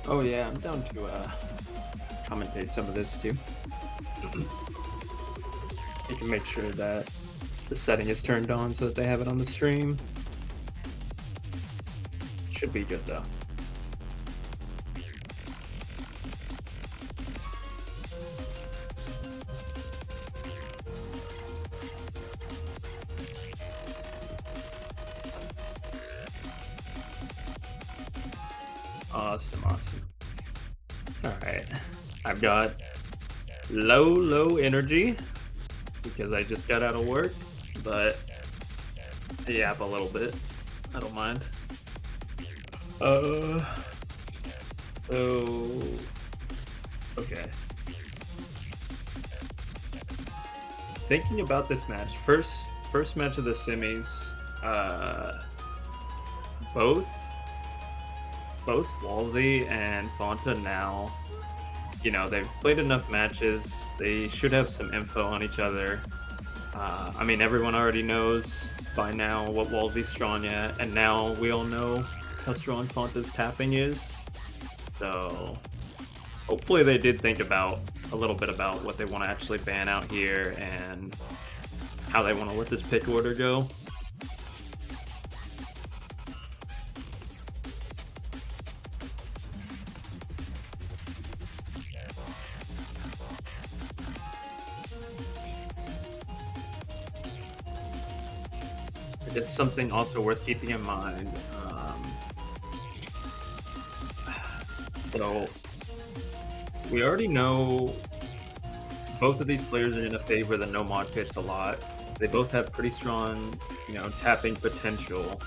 Oh yeah, I'm down to commentate some of this too. You can make sure that the setting is turned on so that they have it on the stream. Should be good though. Awesome. Alright. I've got low energy because I just got out of work, but I yap a little bit. I don't mind. Okay. Thinking about this match, first match of the semis, both Wallzie and Fanta now, they've played enough matches. They should have some info on each other. I mean, everyone already knows by now what Wallzie's strong at, and now we all know how strong Fanta's tapping is. So hopefully they did think about a little bit about what they want to actually ban out here and how they want to let this pick order go. It's something also worth keeping in mind. So we already know both of these players are going to favor the no mod pits a lot. They both have pretty strong, tapping potential.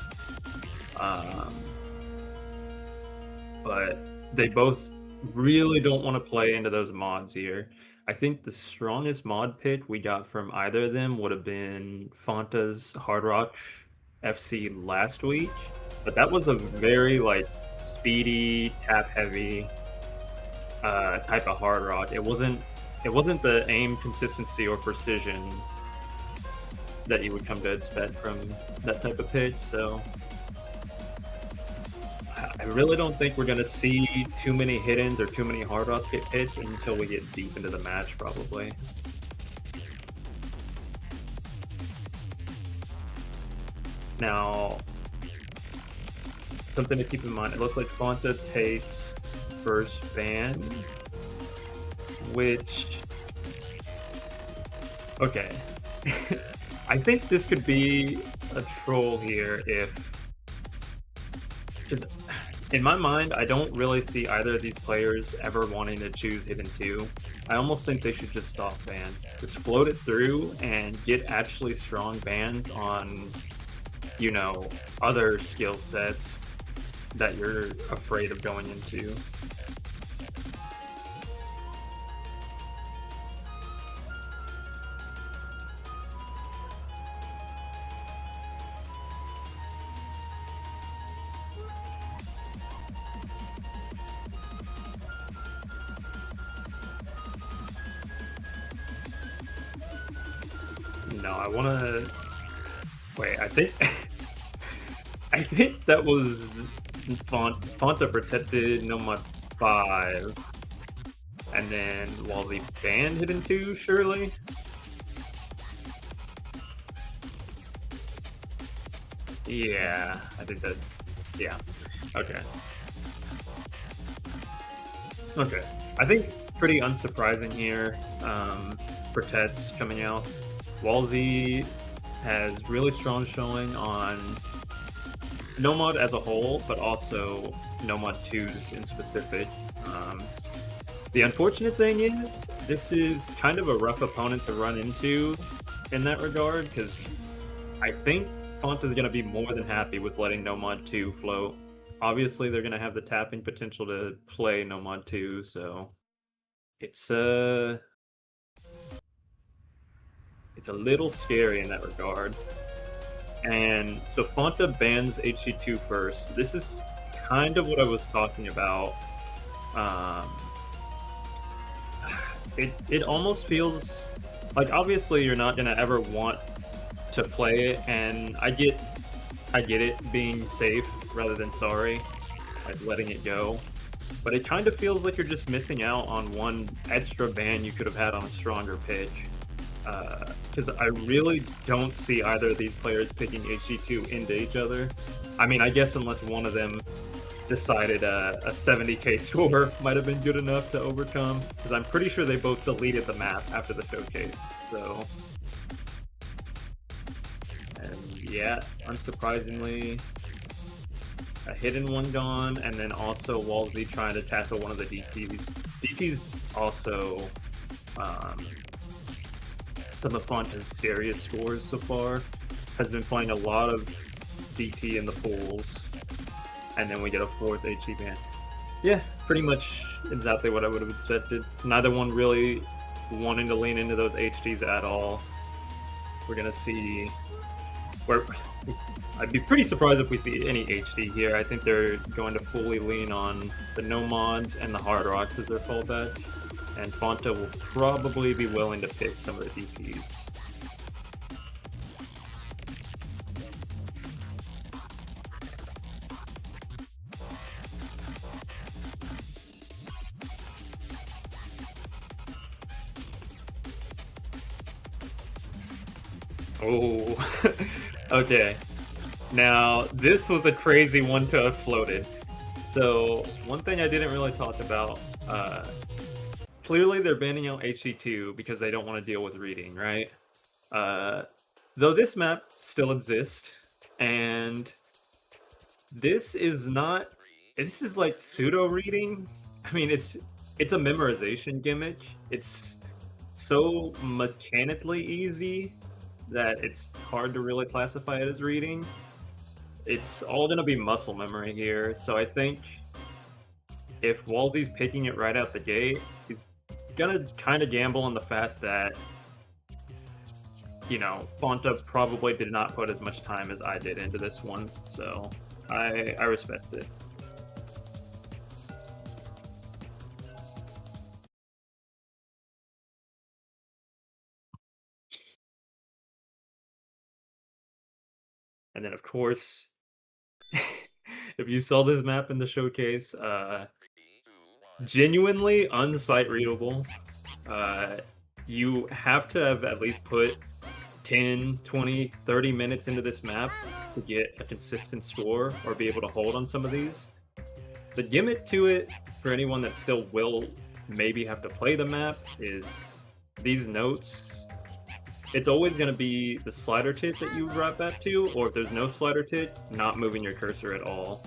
But they both really don't want to play into those mods here. I think the strongest mod pick we got from either of them would have been Fanta's Hard Rock FC last week, but that was a very speedy, tap heavy type of Hard Rock. It wasn't the aim consistency or precision that you would come to expect from that type of pitch. So I really don't think we're going to see too many hit-ins or too many hard rocks get pitched until we get deep into the match, probably. Now, something to keep in mind, it looks like Fanta takes first ban, which... Okay. I think this could be a troll here if... Just in my mind, I don't really see either of these players ever wanting to choose Hidden 2. I almost think they should just soft ban. Just float it through and get actually strong bans on, you know, other skill sets that you're afraid of going into. No, I want to... Wait, I think... I think that was Fanta protected Nomad 5. And then Wallzie banned Hidden 2, surely? Yeah, I think that... Yeah. Okay. Okay. I think pretty unsurprising here. Protets coming out. Wallzie has really strong showing on Nomad as a whole, but also Nomad 2s in specific. The unfortunate thing is, this is kind of a rough opponent to run into in that regard, because I think Fanta's going to be more than happy with letting Nomad 2 float. Obviously, they're going to have the tapping potential to play Nomad 2, so it's a little scary in that regard. And so Fanta bans HC2 first. This is kind of what I was talking about. It almost feels like, obviously you're not gonna ever want to play it, and I get it being safe rather than sorry, like letting it go. But it kind of feels like you're just missing out on one extra ban you could have had on a stronger pitch. Because I really don't see either of these players picking HC2 into each other. I mean, I guess unless one of them decided a 70k score might have been good enough to overcome, because I'm pretty sure they both deleted the map after the showcase, so... And yeah, unsurprisingly, a hidden one gone, and then also Wallzie trying to tackle one of the DTs. DT's also some of Fanta's scariest scores so far. Has been playing a lot of DT in the pools, and then we get a 4th HE ban. Yeah, pretty much exactly what I would have expected. Neither one really wanting to lean into those HDs at all. We're gonna see where... I'd be pretty surprised if we see any HD here. I think they're going to fully lean on the Nomads and the Hard Rocks as their fallback, and Fanta will probably be willing to pick some of the DPs. Oh, okay. Now, this was a crazy one to have floated. So, one thing I didn't really talk about, clearly they're banning out HC2 because they don't want to deal with reading, right? Though this map still exists, and this is not... This is like pseudo-reading. I mean, it's a memorization gimmick. It's so mechanically easy that it's hard to really classify it as reading. It's all going to be muscle memory here, so I think if Wallzie's picking it right out the gate, he's going to kind of gamble on the fact that, you know, Fanta probably did not put as much time as I did into this one, so I respect it. And then, of course, if you saw this map in the showcase, genuinely unsight readable. You have to have at least put 10, 20, 30 minutes into this map to get a consistent score or be able to hold on some of these. The gimmick to it, for anyone that still will maybe have to play the map, is these notes. It's always going to be the slider tit that you write back to, or if there's no slider tit, not moving your cursor at all.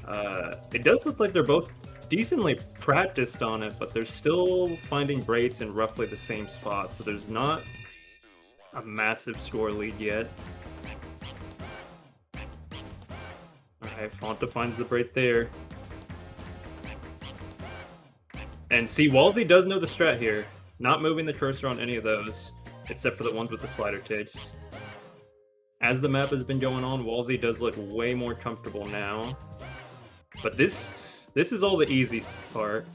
It does look like they're both decently practiced on it, but they're still finding breaks in roughly the same spot, so there's not a massive score lead yet. Alright, Fanta finds the break there. And see, Wallzie does know the strat here. Not moving the cursor on any of those, except for the ones with the slider ticks. As the map has been going on, Wallzie does look way more comfortable now. But this is all the easy part.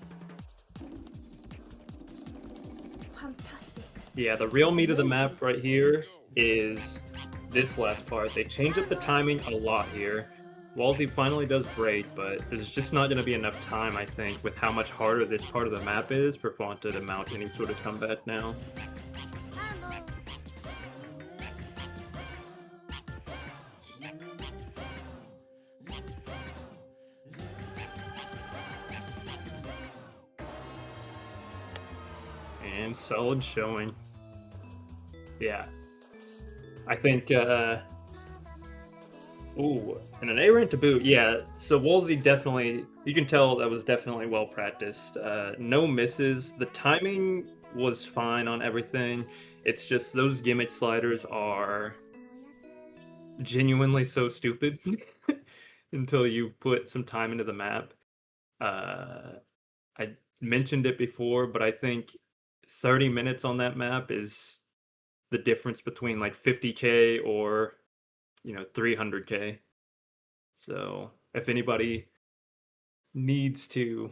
Fantastic. Yeah, the real meat of the map right here is this last part. They change up the timing a lot here. Wallzie finally does break, but there's just not going to be enough time, I think, with how much harder this part of the map is for Fanta to mount any sort of comeback now. And solid showing. Yeah. I think, ooh, and an A rank to boot. Yeah, so Wallzie definitely, you can tell that was definitely well practiced. No misses. The timing was fine on everything. It's just those gimmick sliders are genuinely so stupid until you've put some time into the map. I mentioned it before, but I think 30 minutes on that map is the difference between like 50k or 300k. So if anybody needs to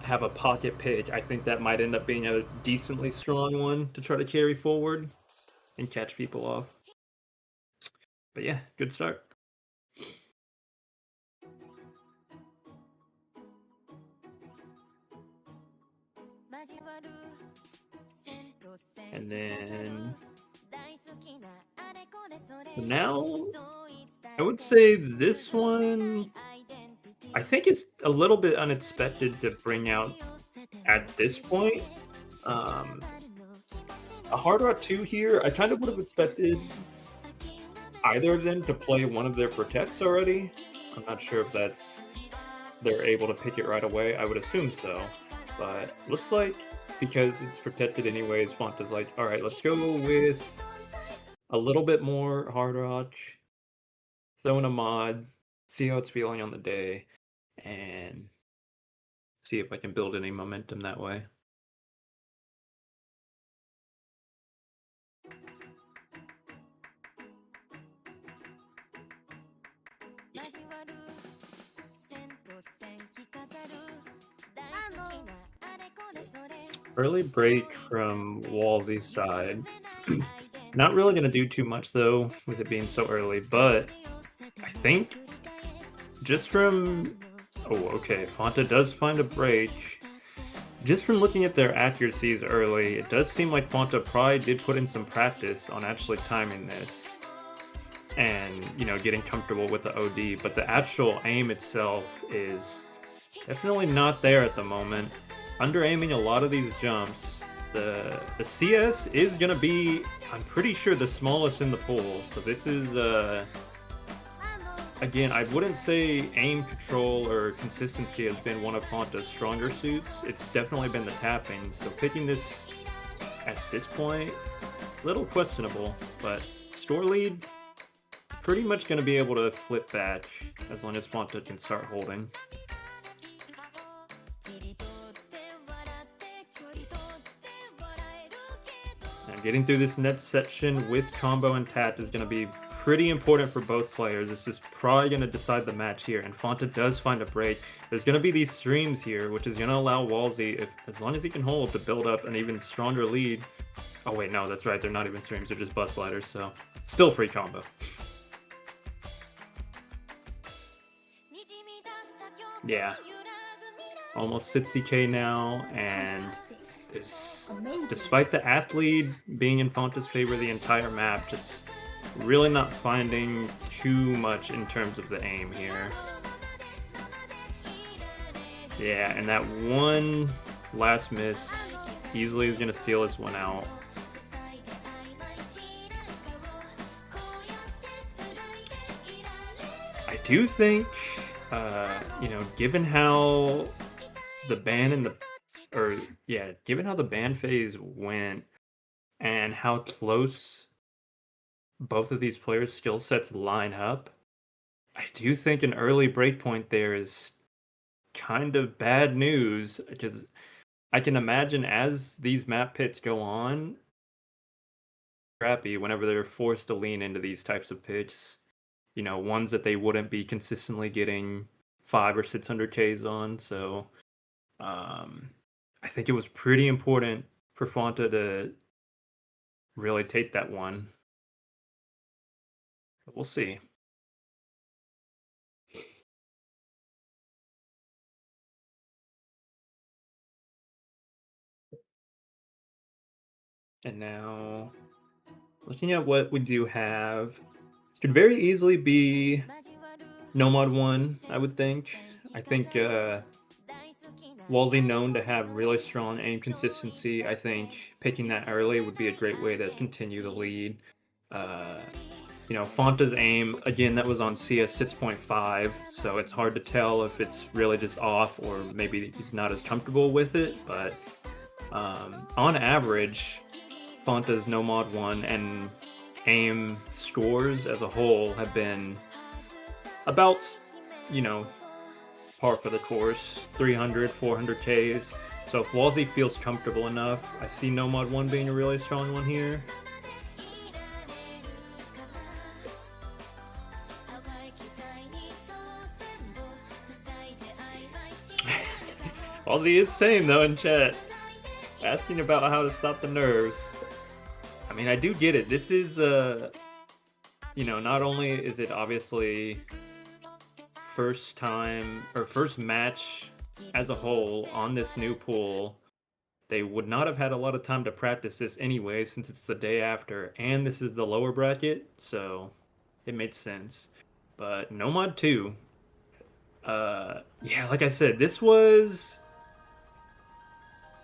have a pocket pick, I think that might end up being a decently strong one to try to carry forward and catch people off. But yeah, good start. And then now I would say this one, I think it's a little bit unexpected to bring out at this point. A Hard Rock 2 here, I kind of would have expected either of them to play one of their protects already. I'm not sure if they're able to pick it right away. I would assume so, but looks like because it's protected anyways, Fanta's like, all right, let's go with a little bit more Hard Rock, throw in a mod, see how it's feeling on the day, and see if I can build any momentum that way. Early break from Wallzie's side. Not really going to do too much, though, with it being so early, but I think just from... Oh, okay, Fanta does find a break. Just from looking at their accuracies early, it does seem like Fanta probably did put in some practice on actually timing this and, getting comfortable with the OD, but the actual aim itself is definitely not there at the moment. Under-aiming a lot of these jumps. The CS is going to be, I'm pretty sure, the smallest in the pool. So this is, again, I wouldn't say aim control or consistency has been one of Fanta's stronger suits. It's definitely been the tapping. So picking this at this point, a little questionable. But score lead, pretty much going to be able to flip back as long as Fanta can start holding. Getting through this next section with combo and tap is going to be pretty important for both players. This is probably going to decide the match here, and Fanta does find a break. There's going to be these streams here, which is going to allow Wallzie, as long as he can hold, to build up an even stronger lead. Oh wait, no, that's right, they're not even streams, they're just bus sliders, so still free combo. Yeah, almost 60k now, and despite the athlete being in Fanta's favor the entire map, just really not finding too much in terms of the aim here. Yeah, and that one last miss easily is going to seal this one out. I do think Given how the ban and the or yeah, given how the ban phase went and how close both of these players' skill sets line up, I do think an early breakpoint there is kind of bad news because I can imagine as these map pits go on, crappy whenever they're forced to lean into these types of pits, ones that they wouldn't be consistently getting 500 or 600 Ks on. So um, I think it was pretty important for Fanta to really take that one. But we'll see. And now, looking at what we do have, this could very easily be Nomad 1, I would think. I think Wallzie known to have really strong aim consistency. I think picking that early would be a great way to continue the lead. Uh, Fanta's aim, again, that was on CS 6.5, so it's hard to tell if it's really just off or maybe he's not as comfortable with it, but on average, Fanta's Nomad 1 and aim scores as a whole have been about, par for the course, 300, 400 Ks. So if Wallzie feels comfortable enough, I see Nomad 1 being a really strong one here. Wallzie is saying though in chat, asking about how to stop the nerves. I mean, I do get it. This is, not only is it obviously first match as a whole on this new pool, they would not have had a lot of time to practice this anyway since it's the day after, and this is the lower bracket, so it made sense. But Nomad 2, like I said, this was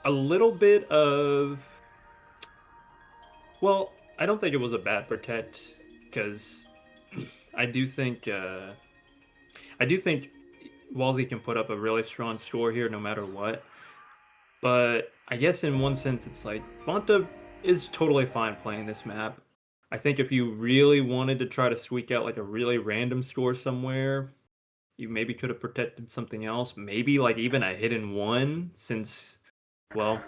a little bit of, well, I don't think it was a bad protect because I do think Wallzie can put up a really strong score here no matter what. But I guess in one sense it's like Fanta is totally fine playing this map. I think if you really wanted to try to squeak out like a really random score somewhere, you maybe could have protected something else. Maybe like even a hidden one, since, well,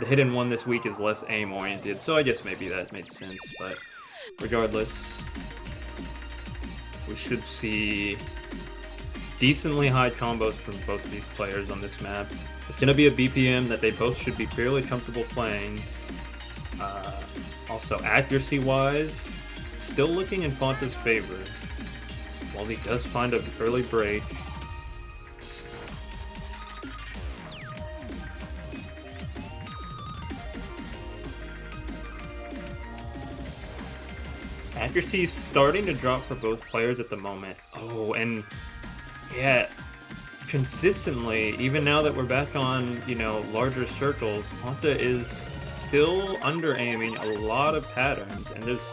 the hidden one this week is less aim oriented, so I guess maybe that made sense. But regardless, we should see decently high combos from both of these players on this map. It's going to be a BPM that they both should be fairly comfortable playing. Also, accuracy-wise, still looking in Fanta's favor. While he does find an early break. Accuracy is starting to drop for both players at the moment. Oh, and yeah, consistently, even now that we're back on, larger circles, Fanta is still under-aiming a lot of patterns, and there's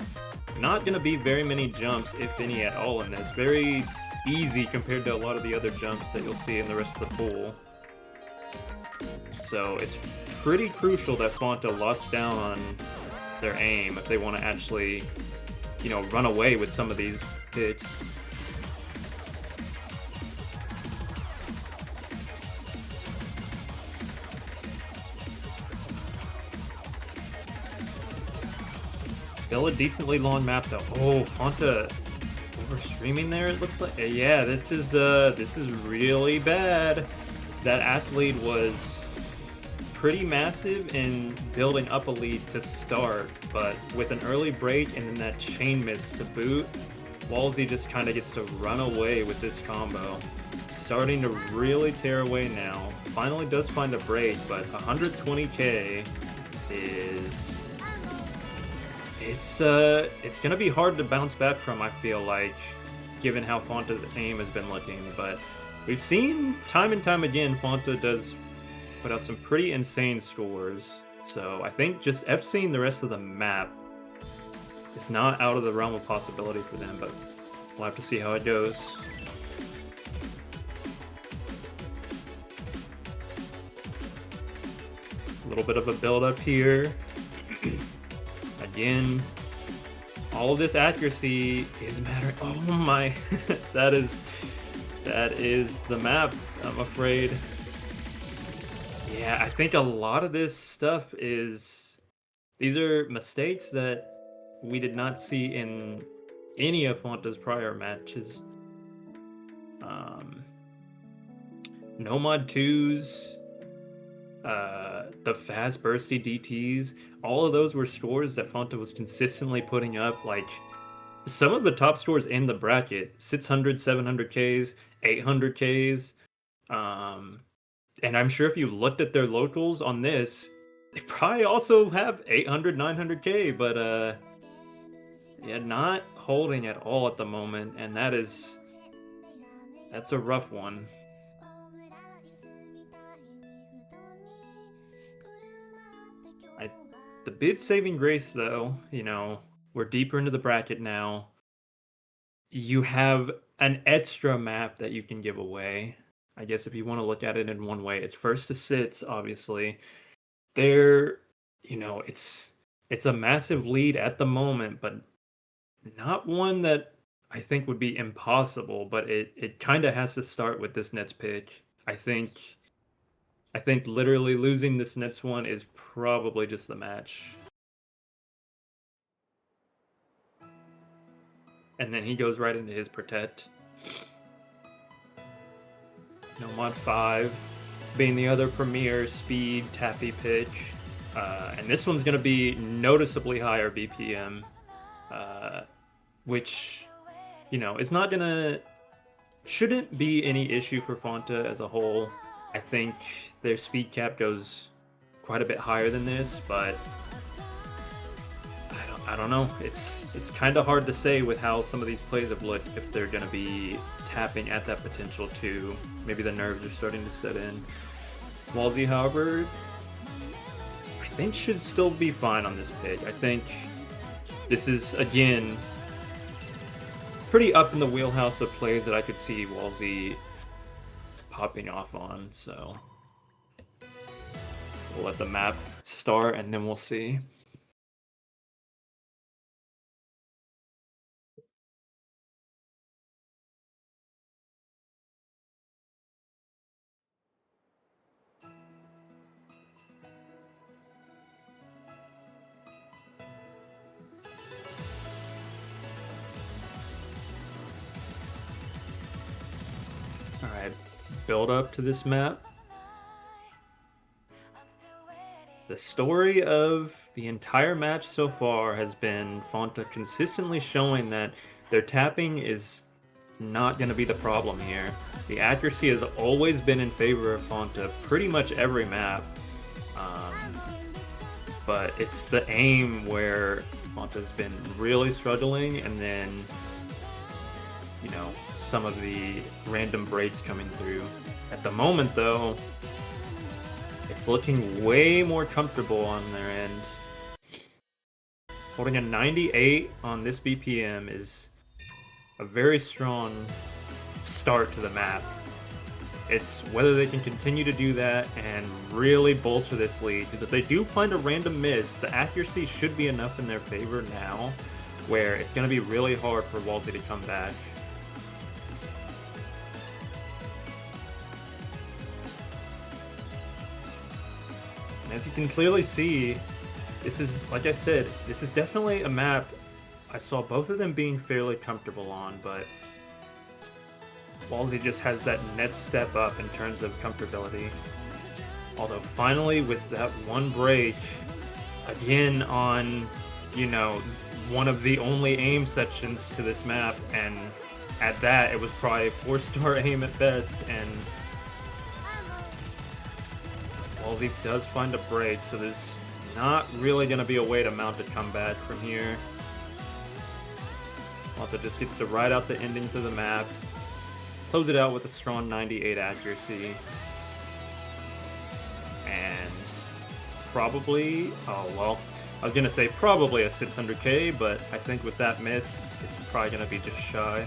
not going to be very many jumps, if any at all, in this. Very easy compared to a lot of the other jumps that you'll see in the rest of the pool. So it's pretty crucial that Fanta locks down on their aim if they want to actually, run away with some of these picks. Still a decently long map though. Oh, Fanta over streaming there, it looks like. Yeah, this is really bad. That athlete was pretty massive in building up a lead to start, but with an early break and then that chain miss to boot, Wallzie just kind of gets to run away with this combo. Starting to really tear away now. Finally does find a break, but 120k is... It's gonna be hard to bounce back from, I feel like, given how Fanta's aim has been looking, but we've seen time and time again Fanta does put out some pretty insane scores, so I think just FCing the rest of the map is not out of the realm of possibility for them, but we'll have to see how it goes. little bit of a build-up here. Again, all of this accuracy is mattering. Oh my, that is the map, I'm afraid. Yeah, I think a lot of this stuff these are mistakes that we did not see in any of Fonta's prior matches. Um, no mod 2s, the fast bursty DTs, all of those were scores that Fonta was consistently putting up. Like some of the top scores in the bracket, 600, 700Ks, 800Ks. And I'm sure if you looked at their locals on this, they probably also have 800, 900K, but yeah, not holding at all at the moment, and that's a rough one. The bid saving grace, though, we're deeper into the bracket now. You have an extra map that you can give away. I guess if you want to look at it in one way, it's first to sits, obviously. There, it's a massive lead at the moment, but not one that I think would be impossible, but it kind of has to start with this Nets pick. I think literally losing this Nets one is probably just the match. And then he goes right into his protect. No mod 5 being the other premier speed tappy pick. And this one's going to be noticeably higher BPM, which, is not going to, shouldn't be any issue for Fonta as a whole. I think their speed cap goes quite a bit higher than this, but I don't know. It's kind of hard to say with how some of these plays have looked if they're going to be tapping at that potential too. Maybe the nerves are starting to set in. Wallzie, however, I think should still be fine on this pick. I think this is, again, pretty up in the wheelhouse of plays that I could see Wallzie popping off on, so we'll let the map start and then we'll see. Alright, build up to this map. The story of the entire match so far has been Fonta consistently showing that their tapping is not going to be the problem here. The accuracy has always been in favor of Fonta pretty much every map. But it's the aim where Fonta's been really struggling, and then some of the random breaks coming through. At the moment, though, it's looking way more comfortable on their end. Holding a 98 on this BPM is a very strong start to the map. It's whether they can continue to do that and really bolster this lead, because if they do find a random miss, the accuracy should be enough in their favor now, where it's going to be really hard for Wallzie to come back. As you can clearly see, this is, like I said, this is definitely a map I saw both of them being fairly comfortable on, but Wallzie just has that next step up in terms of comfortability. Although finally, with that one break, again on, one of the only aim sections to this map, and at that, it was probably a 4-star aim at best, and Wallzie does find a break, so there's not really going to be a way to mount a comeback from here. Fonta just gets to ride out the ending to the map, close it out with a strong 98 accuracy, and probably, I was going to say probably a 600k, but I think with that miss, it's probably going to be just shy.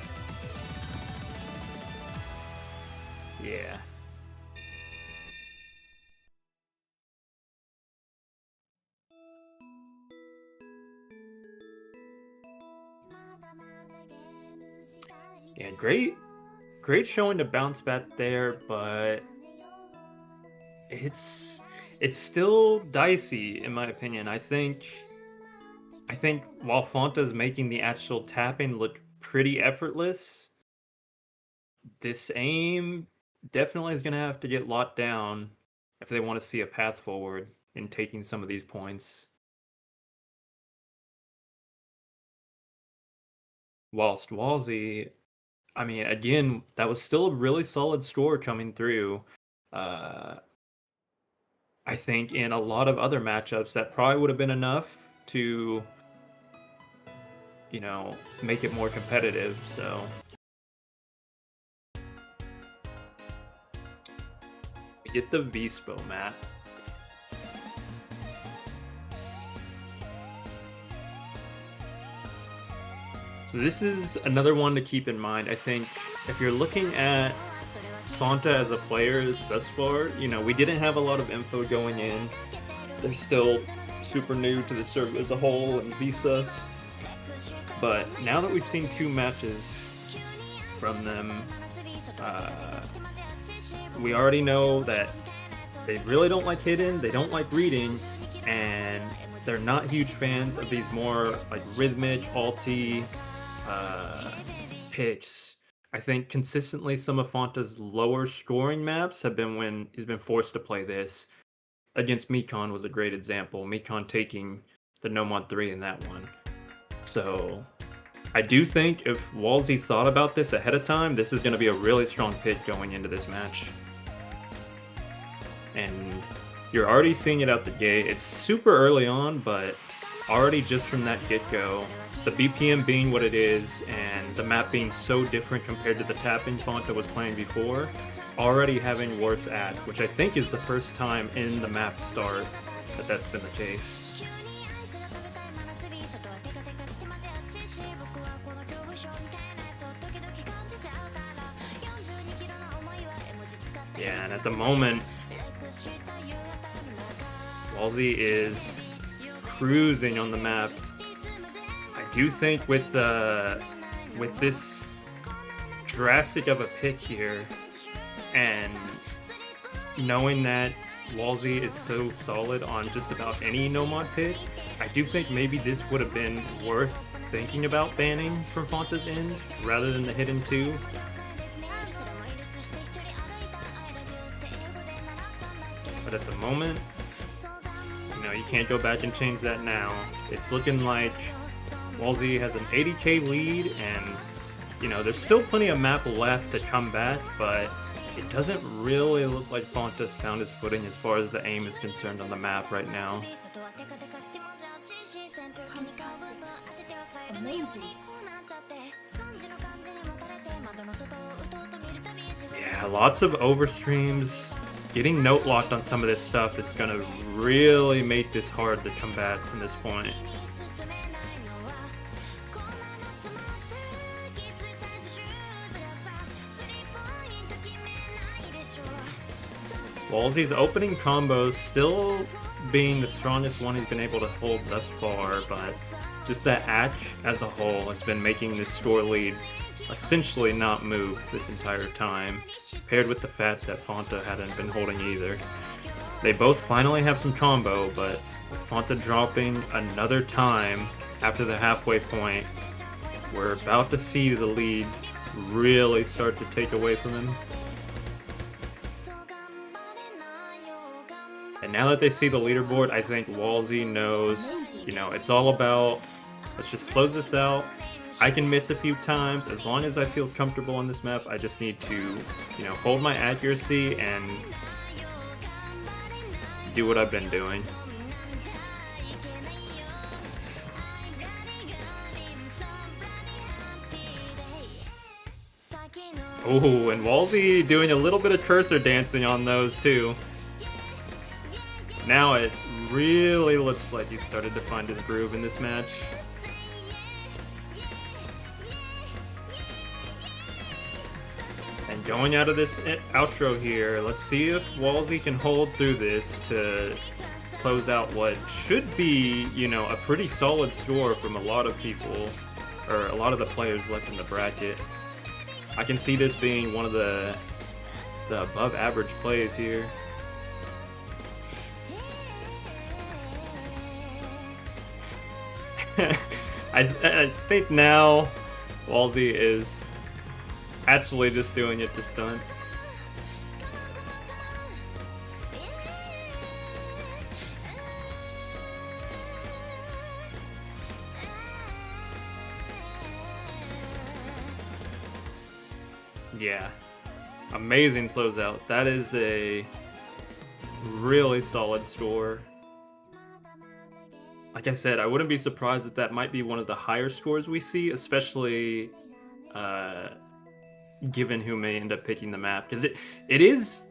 Yeah. Yeah, great showing to bounce back there, but it's it's still dicey in my opinion. I think while Fonta's making the actual tapping look pretty effortless, this aim definitely is going to have to get locked down if they want to see a path forward in taking some of these points. Whilst Wallzie, I mean, again, that was still a really solid score coming through. Uh, I think in a lot of other matchups, that probably would have been enough to, make it more competitive. So we get the VSPO map. So this is another one to keep in mind. I think if you're looking at Fanta as a player thus far, we didn't have a lot of info going in. They're still super new to the server as a whole and VSUS. But now that we've seen 2 matches from them, we already know that they really don't like hitting, they don't like reading, and they're not huge fans of these more like rhythmic, alty picks. I think consistently some of Fanta's lower scoring maps have been when he's been forced to play this. Against Mekon was a great example. Mekon taking the No Mod 3 in that one. So I do think if Wallzie thought about this ahead of time, this is going to be a really strong pick going into this match. And you're already seeing it out the gate. It's super early on, but already just from that get-go, the BPM being what it is and the map being so different compared to the tapping Fanta was playing before, already having worse act, which I think is the first time in the map start that that's been the case. Yeah, and at the moment, Wallzie is cruising on the map. I do think with this drastic of a pick here, and knowing that Wallzie is so solid on just about any no mod pick, I do think maybe this would have been worth thinking about banning from Fanta's end rather than the hidden 2. But at the moment, you can't go back and change that now. It's looking like Wallzie has an 80k lead, and there's still plenty of map left to come back, but it doesn't really look like Fanta's found his footing as far as the aim is concerned on the map right now. Amazing. Yeah, lots of overstreams. Getting note locked on some of this stuff is going to really make this hard to come back from this point. Wallzie's opening combos still being the strongest one he's been able to hold thus far, but just that act as a whole has been making this score lead essentially not move this entire time, paired with the fact that Fanta hadn't been holding either. They both finally have some combo, but with Fanta dropping another time after the halfway point, we're about to see the lead really start to take away from him. And now that they see the leaderboard, I think Wallzie knows, it's all about, let's just close this out. I can miss a few times. As long as I feel comfortable on this map, I just need to, hold my accuracy and do what I've been doing. Oh, and Wallzie doing a little bit of cursor dancing on those too. Now it really looks like he started to find his groove in this match. And going out of this outro here, let's see if Wallzie can hold through this to close out what should be, a pretty solid score from a lot of people, or a lot of the players left in the bracket. I can see this being one of the above average plays here. I think now Wallzie is actually just doing it to stunt. Yeah, amazing closeout. That is a really solid score. Like I said, I wouldn't be surprised if that might be one of the higher scores we see, especially uh, given who may end up picking the map. Because it is,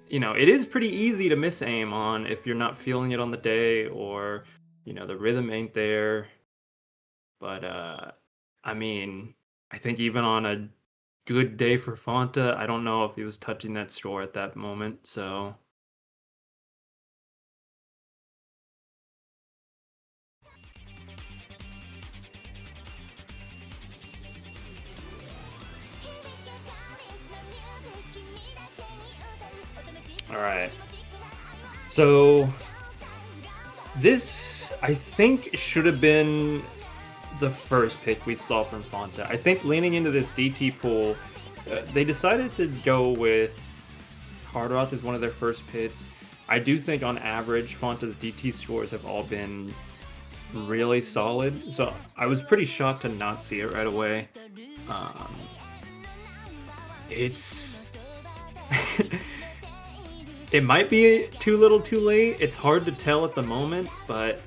it is pretty easy to miss aim on if you're not feeling it on the day or, the rhythm ain't there. But I mean, I think even on a good day for Fanta, I don't know if he was touching that score at that moment. So all right. So this, I think, should have been the first pick we saw from Fanta. I think leaning into this DT pool, they decided to go with Hard Rock as one of their first picks. I do think on average, Fanta's DT scores have all been really solid. So I was pretty shocked to not see it right away. It's it might be too little too late. It's hard to tell at the moment, but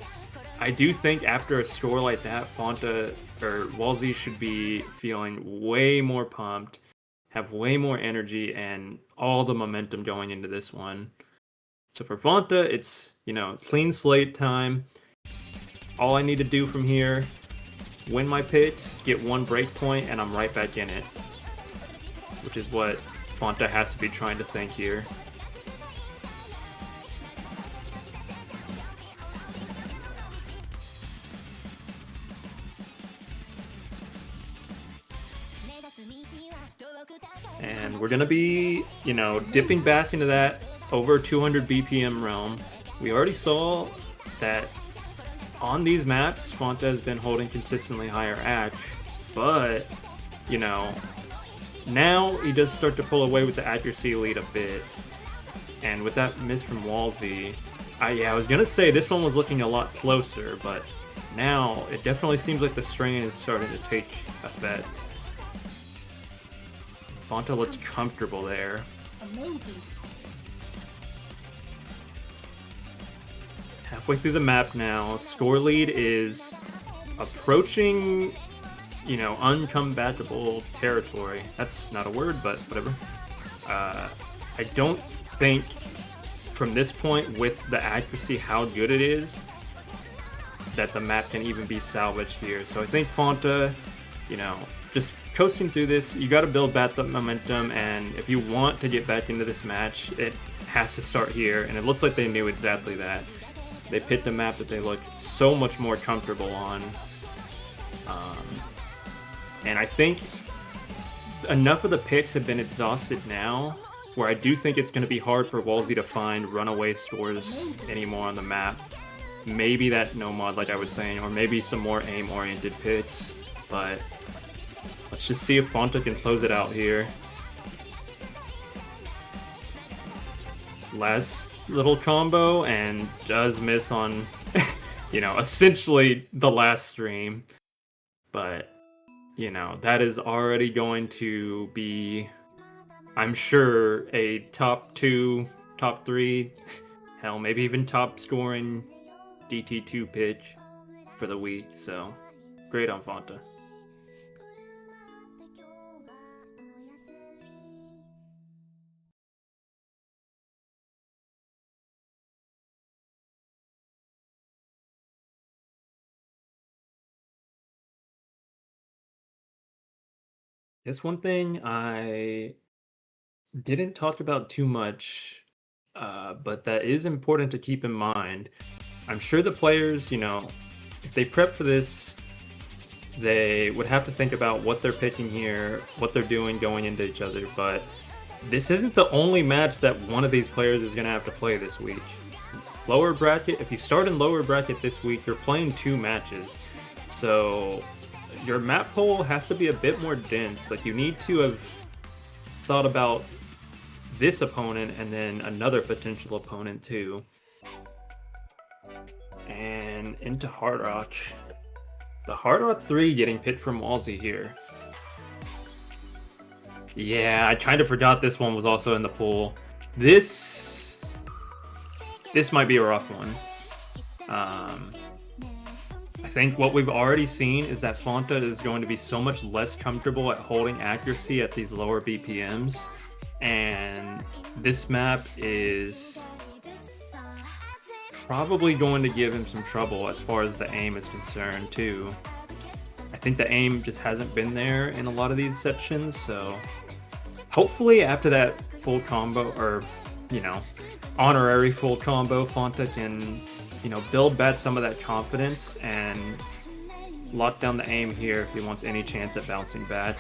I do think after a score like that, Fanta or Wallzie should be feeling way more pumped, have way more energy, and all the momentum going into this one. So for Fanta, it's, clean slate time. All I need to do from here, win my picks, get one break point, and I'm right back in it. Which is what Fanta has to be trying to think here. And we're going to be, dipping back into that over 200 BPM realm. We already saw that on these maps, Fanta has been holding consistently higher act, but, now he does start to pull away with the accuracy lead a bit. And with that miss from Wallzie, I was going to say this one was looking a lot closer, but now it definitely seems like the strain is starting to take effect. Fanta looks comfortable there. Amazing. Halfway through the map now, score lead is approaching, uncomebackable territory. That's not a word, but whatever. I don't think from this point, with the accuracy, how good it is, that the map can even be salvaged here. So I think Fanta, just coasting through this, you got to build back the momentum, and if you want to get back into this match, it has to start here, and it looks like they knew exactly that. They picked a map that they look so much more comfortable on. And I think enough of the picks have been exhausted now, where I do think it's going to be hard for Wallzie to find runaway scores anymore on the map. Maybe that no mod, like I was saying, or maybe some more aim-oriented picks, but let's just see if Fanta can close it out here. Last little combo, and does miss on, essentially the last stream. But, that is already going to be, I'm sure, a top 2, top 3, hell, maybe even top scoring DT2 pitch for the week. So, great on Fanta. It's one thing I didn't talk about too much, but that is important to keep in mind. I'm sure the players, if they prep for this, they would have to think about what they're picking here, what they're doing going into each other, but this isn't the only match that one of these players is going to have to play this week. Lower bracket, if you start in lower bracket this week, you're playing 2 matches. So your map pool has to be a bit more dense. Like, you need to have thought about this opponent and then another potential opponent too. And into Hard Rock. The Hard Rock 3 getting picked from Wallzie here. Yeah, I kind of forgot this one was also in the pool. This might be a rough one. I think what we've already seen is that Fanta is going to be so much less comfortable at holding accuracy at these lower BPMs, and this map is probably going to give him some trouble as far as the aim is concerned too. I think the aim just hasn't been there in a lot of these sections, so hopefully after that full combo, or, you know, honorary full combo, Fanta can, you know, build back some of that confidence and lock down the aim here if he wants any chance at bouncing back.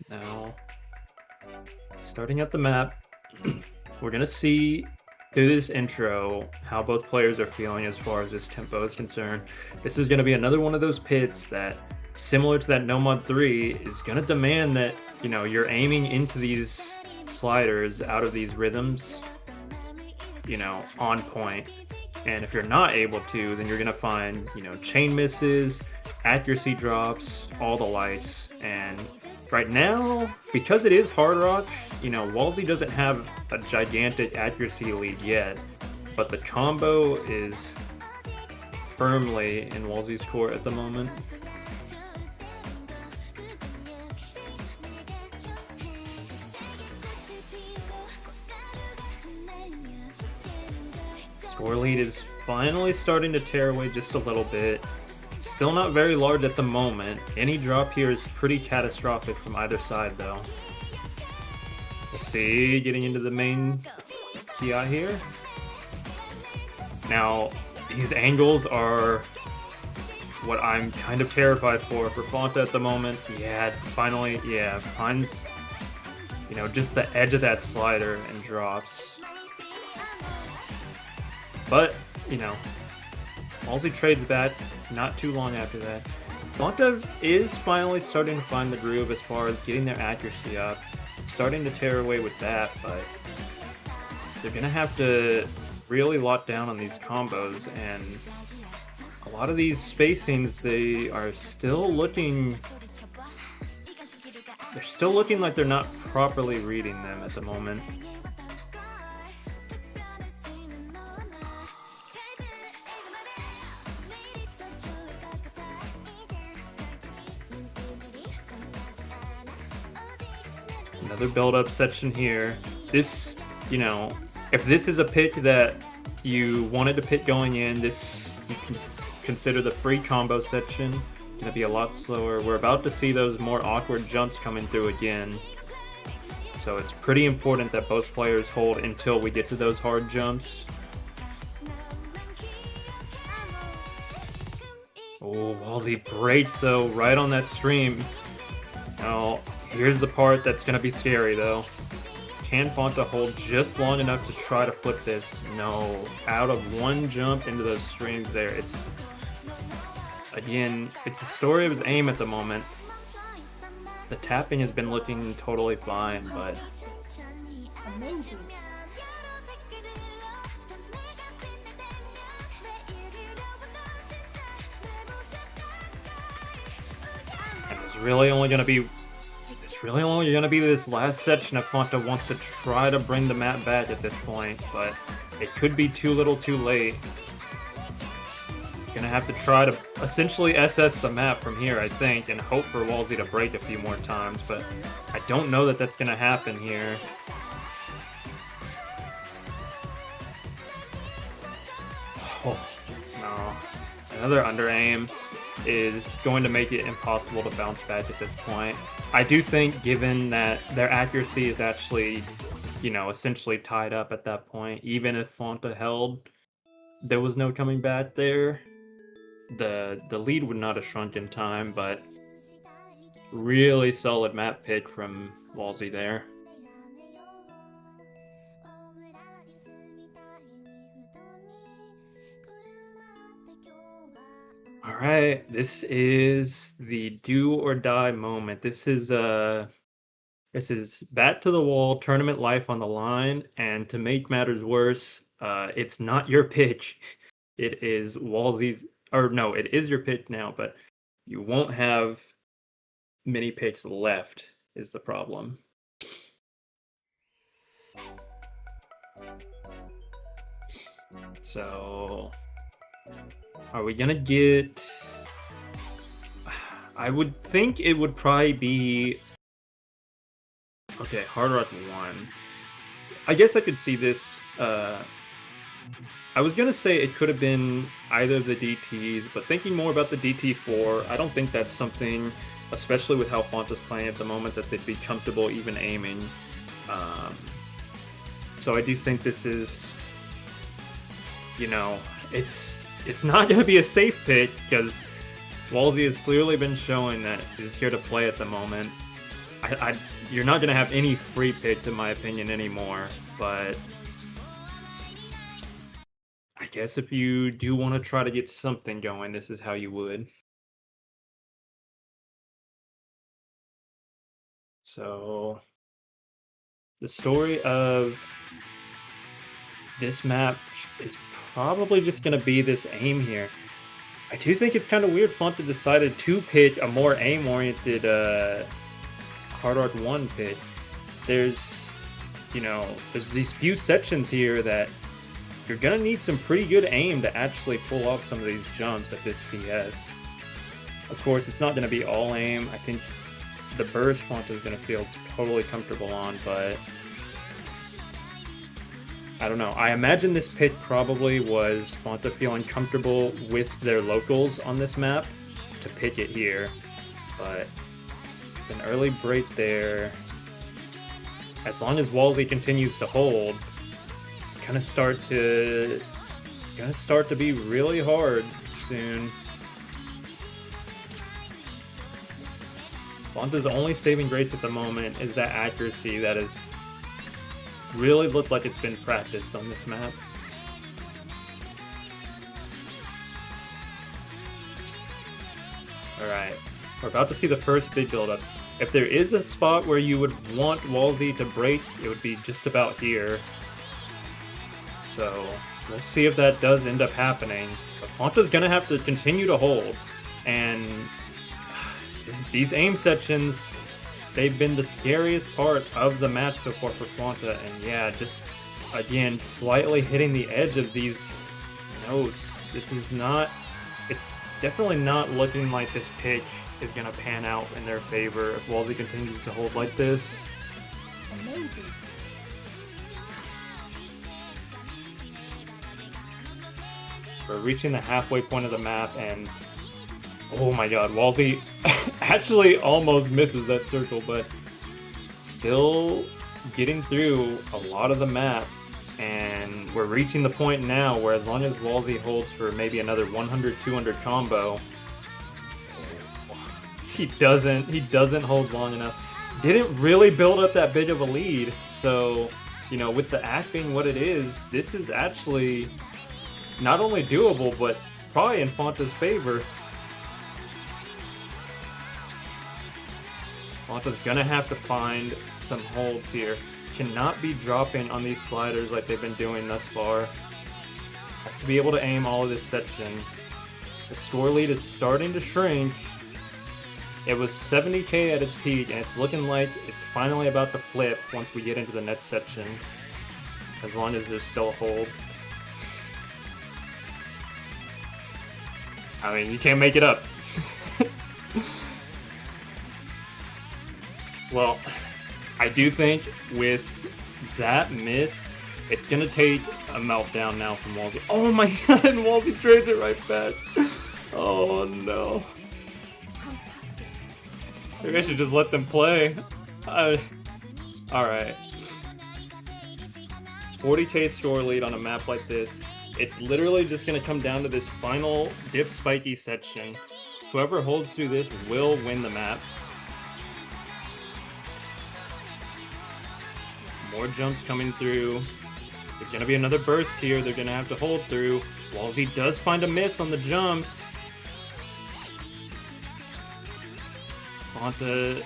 Now, starting at the map, we're going to see through this intro how both players are feeling as far as this tempo is concerned. This is going to be another one of those pits that, similar to that No Mod 3, is going to demand that, you know, you're aiming into these sliders out of these rhythms, you know, on point. And if you're not able to, then you're going to find, you know, chain misses, accuracy drops, all the lights. And right now, because it is Hard Rock, you know, Wallzie doesn't have a gigantic accuracy lead yet, but the combo is firmly in Wallzie's court at the moment. Score lead is finally starting to tear away just a little bit. Still not very large at the moment. Any drop here is pretty catastrophic from either side, though. We'll see, getting into the main PI here. Now, these angles are what I'm kind of terrified for Fanta at the moment. Yeah, finally, yeah, finds, you know, just the edge of that slider and drops. But, you know, Wallzie trades back not too long after that. Fanta is finally starting to find the groove as far as getting their accuracy up. Starting to tear away with that, but they're going to have to really lock down on these combos, and a lot of these spacings, they are still looking... They're still looking like they're not properly reading them at the moment. Another build-up section here. This, you know, if this is a pick that you wanted to pick going in, this, you can consider the free combo section. Gonna be a lot slower. We're about to see those more awkward jumps coming through again. So it's pretty important that both players hold until we get to those hard jumps. Oh, Wallzie breaks though, right on that stream. Now, here's the part that's going to be scary, though. Can Fanta hold just long enough to try to flip this? No. Out of one jump into those streams there. It's, again, it's the story of his aim at the moment. The tapping has been looking totally fine, but... Amazing. And it's really only going to be... It's really only going to be this last section if Fanta wants to try to bring the map back at this point, but it could be too little too late. Gonna have to try to essentially SS the map from here, I think, and hope for Wallzie to break a few more times, but I don't know that that's gonna happen here. Oh, no. another under aim is going to make it impossible to bounce back at this point. I do think, given that their accuracy is actually, essentially tied up at that point, even if Fonta held, there was no coming back there. The lead would not have shrunk in time, but really solid map pick from Wallzie there. All right, this is the do or die moment. This is bat to the wall, tournament life on the line, and to make matters worse, it's not your pitch. It is Wallzie's, or no, it is your pitch now, but you won't have many picks left is the problem. So, are we gonna get... I would think it would probably be... Okay, Hard Rock 1. I guess I could see this... I was gonna say it could have been either of the DTs, but thinking more about the DT4, I don't think that's something, especially with how Fonta's playing at the moment, that they'd be comfortable even aiming. So I do think this is, it's not going to be a safe pick, because Wallzie has clearly been showing that he's here to play at the moment. You're not going to have any free picks, in my opinion, anymore, but I guess if you do want to try to get something going, this is how you would. So, the story of this map is probably just going to be this aim here. I do think it's kind of weird Fonta decided to pick a more aim-oriented Hard Rock 1 pick. There's these few sections here that you're going to need some pretty good aim to actually pull off some of these jumps at this CS. Of course, it's not going to be all aim. I think the burst Fonta is going to feel totally comfortable on, but I don't know. I imagine this pick probably was Fonta feeling comfortable with their locals on this map to pick it here, but an early break there. As long as Wallzie continues to hold, it's gonna start to be really hard soon. Fonta's only saving grace at the moment is that accuracy that has really looked like it's been practiced on this map. Alright, we're about to see the first big build-up. If there is a spot where you would want Wallzie to break, it would be just about here. So, we'll see if that does end up happening. But Fonta's gonna have to continue to hold, and these aim sections, they've been the scariest part of the match so far for Fonta, and yeah, just, again, slightly hitting the edge of these notes. This is not, it's definitely not looking like this pick is going to pan out in their favor if Wallzie continues to hold like this. Amazing. We're reaching the halfway point of the map, and oh my god, Wallzie actually almost misses that circle, but still getting through a lot of the map. And we're reaching the point now where as long as Wallzie holds for maybe another 100-200 combo, he doesn't hold long enough. Didn't really build up that big of a lead, so with the act being what it is, this is actually not only doable, but probably in Fonta's favor. Fonta's gonna have to find some holds here. Cannot be dropping on these sliders like they've been doing thus far. Has to be able to aim all of this section. The score lead is starting to shrink. It was 70k at its peak, and it's looking like it's finally about to flip once we get into the next section. As long as there's still a hold. I mean, you can't make it up. Well, I do think with that miss, it's going to take a meltdown now from Wallzie. Oh my god, and Wallzie trades it right back. Oh no. Fantastic. Maybe I should just let them play. Alright. 40k score lead on a map like this. It's literally just going to come down to this final diff spiky section. Whoever holds through this will win the map. More jumps coming through. There's going to be another burst here they're going to have to hold through. Wallzie does find a miss on the jumps. Fanta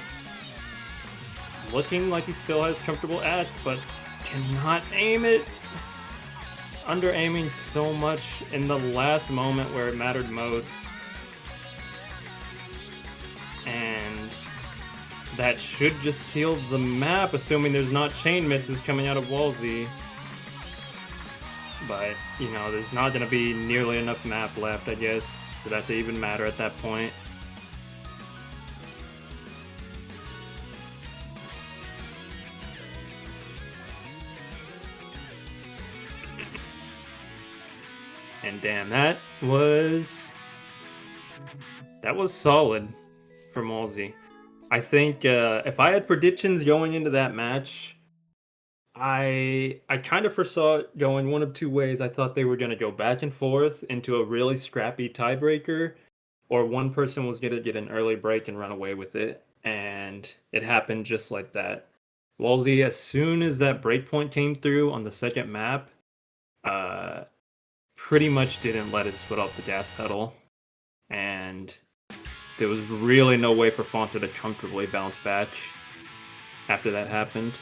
looking like he still has comfortable edge, but cannot aim it. Under aiming so much in the last moment where it mattered most. And that should just seal the map, assuming there's not chain misses coming out of Wallzie. But, you know, there's not going to be nearly enough map left, I guess, for that to even matter at that point. And damn, that was solid from Wallzie. I think if I had predictions going into that match, I kind of foresaw it going one of two ways. I thought they were going to go back and forth into a really scrappy tiebreaker, or one person was going to get an early break and run away with it. And it happened just like that. Wallzie, as soon as that breakpoint came through on the second map, pretty much didn't let it split off the gas pedal, and there was really no way for Fanta to comfortably bounce back after that happened.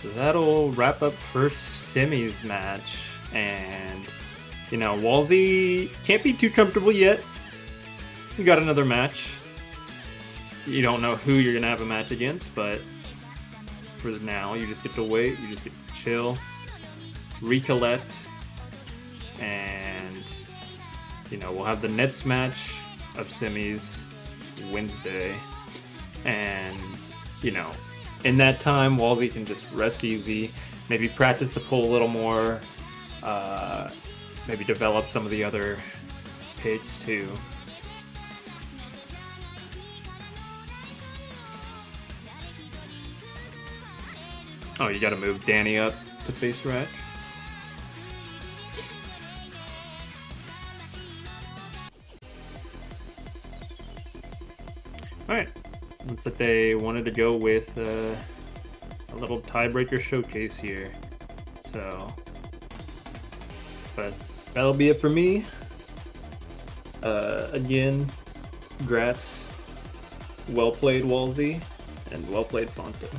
So that'll wrap up first semis match, and you know, Wallzie can't be too comfortable yet. You got another match. You don't know who you're going to have a match against, but for now, you just get to wait. You just get to chill, recollect, and, you know, we'll have the next match of semis Wednesday. And, you know, in that time, Wallzie can just rest easy, maybe practice the pull a little more, maybe develop some of the other picks too. Oh, you gotta move Danny up to face rack. Alright, looks like they wanted to go with a little tiebreaker showcase here. So, but that'll be it for me. Again, congrats. Well played, Wallzie, and well played, Fanta.